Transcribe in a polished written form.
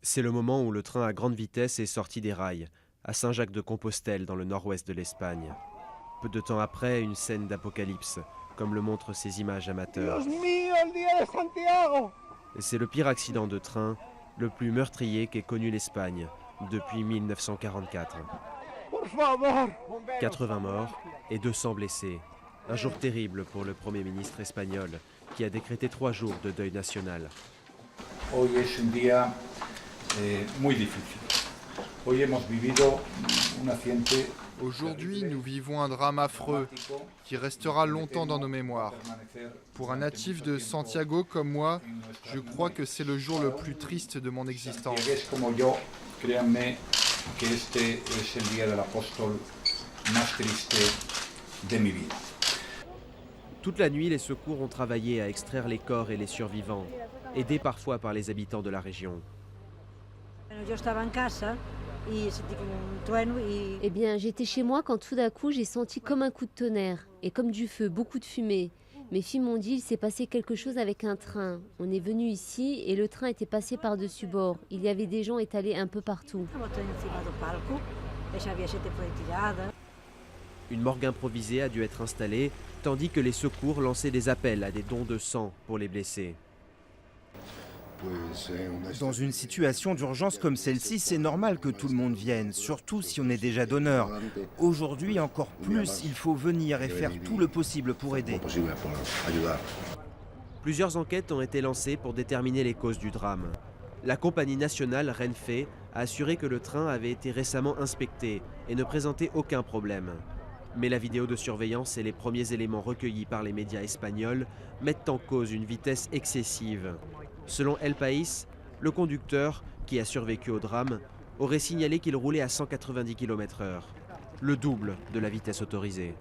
C'est le moment où le train à grande vitesse est sorti des rails, à Saint-Jacques-de-Compostelle, dans le nord-ouest de l'Espagne. Peu de temps après, une scène d'apocalypse, comme le montrent ces images amateurs. Dios mío, el día de Santiago! C'est le pire accident de train, le plus meurtrier qu'ait connu l'Espagne depuis 1944. Por favor! 80 morts et 200 blessés. Un jour terrible pour le Premier ministre espagnol, qui a décrété 3 jours de deuil national. Hoy es un día muy difícil. Hoy hemos vivido un accidente. Aujourd'hui, nous vivons un drame affreux qui restera longtemps dans nos mémoires. Pour un natif de Santiago comme moi, je crois que c'est le jour le plus triste de mon existence. Como yo, créanme que este es el día del apóstol más triste de mi vida. Toute la nuit, les secours ont travaillé à extraire les corps et les survivants, aidés parfois par les habitants de la région. Eh bien, j'étais chez moi quand tout d'un coup j'ai senti comme un coup de tonnerre et comme du feu, beaucoup de fumée. Mes filles m'ont dit il s'est passé quelque chose avec un train. On est venu ici et le train était passé par-dessus bord. Il y avait des gens étalés un peu partout. Une morgue improvisée a dû être installée, tandis que les secours lançaient des appels à des dons de sang pour les blessés. Dans une situation d'urgence comme celle-ci, c'est normal que tout le monde vienne, surtout si on est déjà donneur. Aujourd'hui, encore plus, il faut venir et faire tout le possible pour aider. Plusieurs enquêtes ont été lancées pour déterminer les causes du drame. La compagnie nationale Renfe a assuré que le train avait été récemment inspecté et ne présentait aucun problème. Mais la vidéo de surveillance et les premiers éléments recueillis par les médias espagnols mettent en cause une vitesse excessive. Selon El País, le conducteur, qui a survécu au drame, aurait signalé qu'il roulait à 190 km/h, le double de la vitesse autorisée.